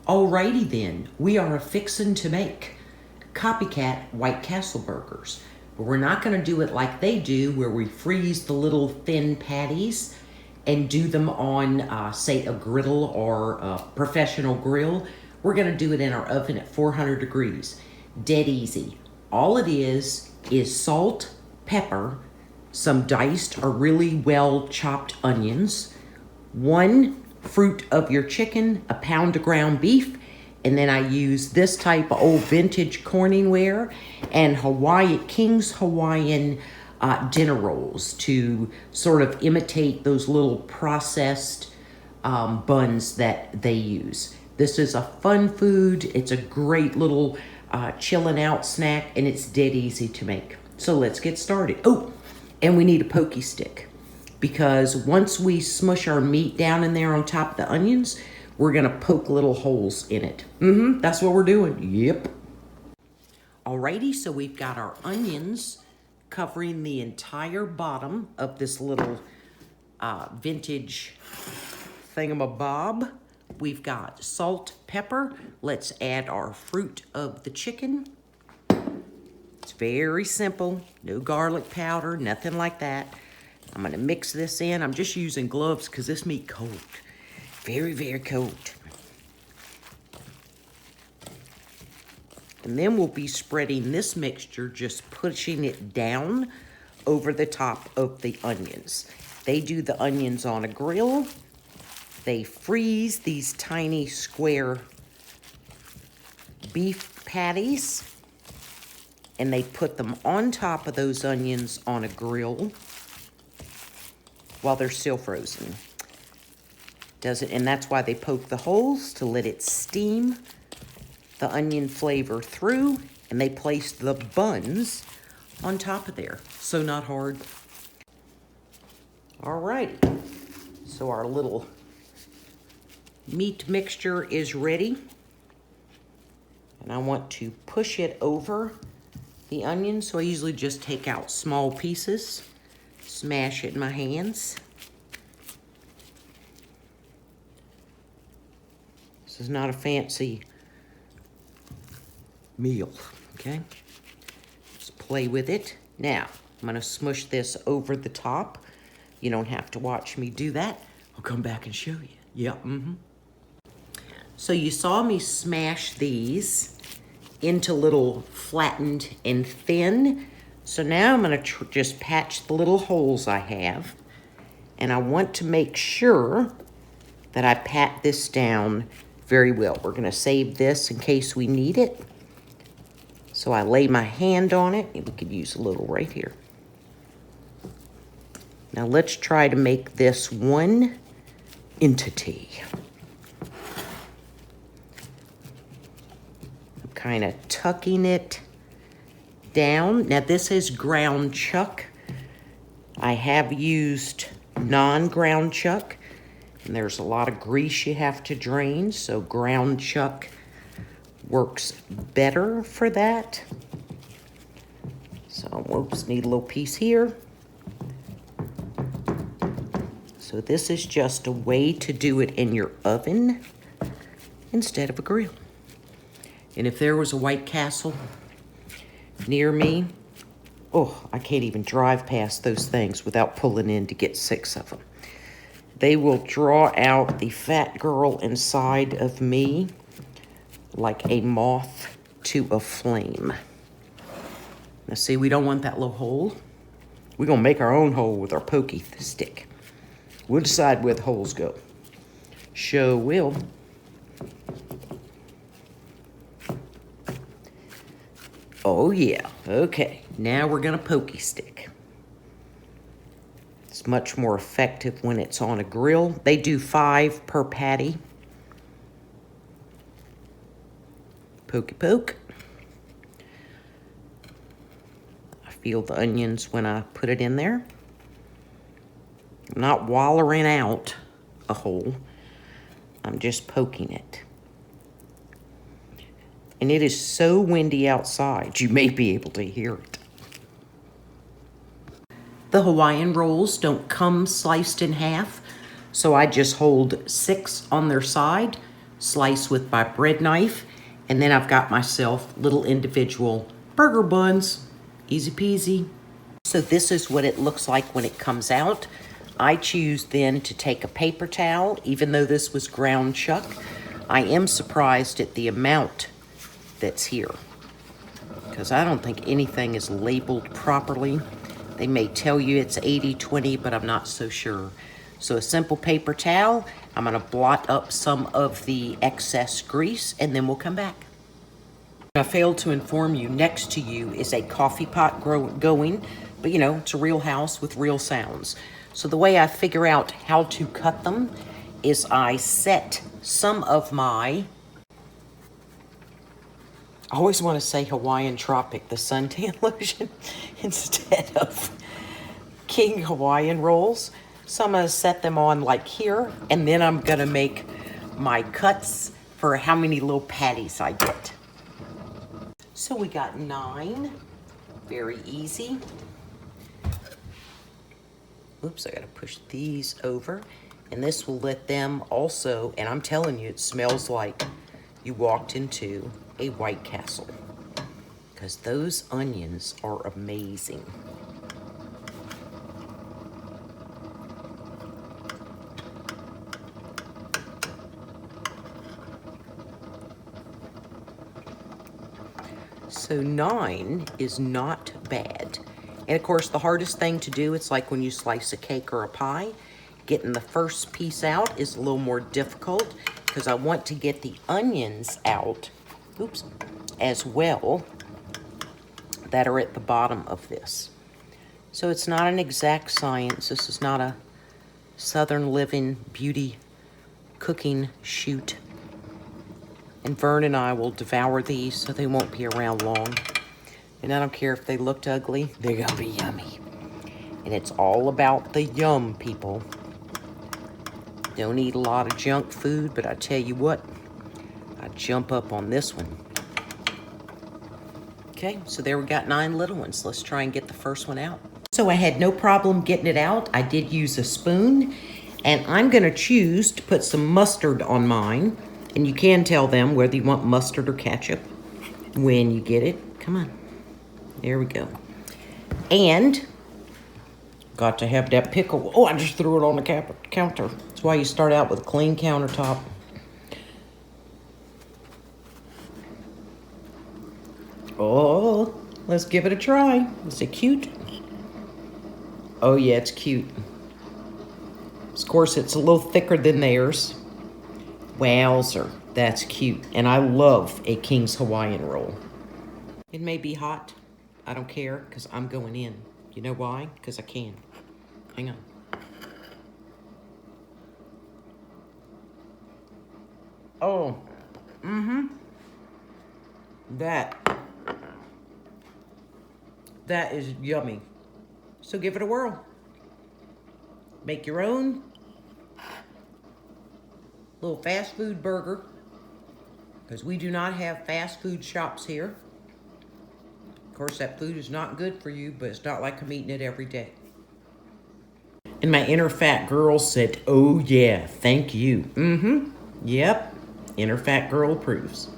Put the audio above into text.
Alrighty then, we are fixin' to make Copycat White Castle burgers. But we're not gonna do it like they do, where we freeze the little thin patties and do them on, say, a griddle or a professional grill. We're gonna do it in our oven at 400 degrees. Dead easy. All it is salt, pepper, some diced or really well chopped onions, one fruit of your chicken, a pound of ground beef, and then I use this type of old vintage Corningware and King's Hawaiian dinner rolls to sort of imitate those little processed buns that they use. This is a fun food. It's a great little chilling out snack, and it's dead easy to make. So let's get started. Oh, and we need a pokey stick, because once we smush our meat down in there on top of the onions, we're gonna poke little holes in it. That's what we're doing, yep. Alrighty, so we've got our onions covering the entire bottom of this little vintage thingamabob. We've got salt, pepper. Let's add our fruit of the chicken. It's very simple, no garlic powder, nothing like that. I'm gonna mix this in. I'm just using gloves because this meat cold. Very, very cold. And then we'll be spreading this mixture, just pushing it down over the top of the onions. They do the onions on a grill. They freeze these tiny square beef patties, and they put them on top of those onions on a grill while they're still frozen. And that's why they poke the holes, to let it steam the onion flavor through, and they place the buns on top of there. So not hard. Alrighty, so our little meat mixture is ready. And I want to push it over the onion, so I usually just take out small pieces, smash it in my hands. This is not a fancy meal, okay? Just play with it. Now, I'm gonna smush this over the top. You don't have to watch me do that. I'll come back and show you. Yeah, So you saw me smash these into little flattened and thin. So now I'm gonna just patch the little holes I have. And I want to make sure that I pat this down very well. We're gonna save this in case we need it. So I lay my hand on it, and we could use a little right here. Now let's try to make this one entity. I'm kind of tucking it down. Now this is ground chuck. I have used non-ground chuck, and there's a lot of grease you have to drain, so ground chuck works better for that. So, whoops, need a little piece here. So this is just a way to do it in your oven instead of a grill. And if there was a White Castle near me, oh, I can't even drive past those things without pulling in to get 6 of them. They will draw out the fat girl inside of me like a moth to a flame. Now see, we don't want that little hole. We're gonna make our own hole with our pokey stick. We'll decide where the holes go. Sure will. Oh yeah, okay. Now we're gonna pokey stick. It's much more effective when it's on a grill. They do 5 per patty. Pokey poke. I feel the onions when I put it in there. I'm not wallering out a hole. I'm just poking it. And it is so windy outside, you may be able to hear it. The Hawaiian rolls don't come sliced in half, so I just hold 6 on their side. slice with my bread knife. And then I've got myself little individual burger buns. Easy peasy. So this is what it looks like when it comes out. I choose then to take a paper towel, even though this was ground chuck. I am surprised at the amount that's here, because I don't think anything is labeled properly. They may tell you it's 80-20, but I'm not so sure. So a simple paper towel, I'm gonna blot up some of the excess grease, and then we'll come back. I failed to inform you, next to you is a coffee pot going, but you know, it's a real house with real sounds. So the way I figure out how to cut them is I set some of my, I always want to say Hawaiian Tropic, the suntan lotion, instead of King Hawaiian rolls. So I'm going to set them on like here, and then I'm going to make my cuts for how many little patties I get. So we got 9, very easy. Oops, I gotta push these over. And this will let them also, and I'm telling you, it smells like you walked into a White Castle, because those onions are amazing. So 9 is not bad. And of course, the hardest thing to do, it's like when you slice a cake or a pie, getting the first piece out is a little more difficult, because I want to get the onions out, oops, as well, that are at the bottom of this. So it's not an exact science. This is not a Southern Living beauty cooking shoot. And Vern and I will devour these, so they won't be around long. And I don't care if they looked ugly, they're gonna be yummy. And it's all about the yum, people. Don't eat a lot of junk food, but I tell you what, I jump up on this one. Okay, so there we got 9 little ones. Let's try and get the first one out. So I had no problem getting it out. I did use a spoon, and I'm gonna choose to put some mustard on mine. And you can tell them whether you want mustard or ketchup when you get it. Come on. There we go. And got to have that pickle. Oh, I just threw it on the counter. That's why you start out with a clean countertop. Oh, let's give it a try. Is it cute? Oh yeah, it's cute. Of course, it's a little thicker than theirs. Wowzer, that's cute. And I love a King's Hawaiian roll. It may be hot. I don't care, because I'm going in. You know why? Because I can. Hang on. Oh. That is yummy. So give it a whirl. Make your own little fast food burger, because we do not have fast food shops here. Of course, that food is not good for you, but it's not like I'm eating it every day. And my inner fat girl said, oh yeah, thank you. Yep, inner fat girl approves.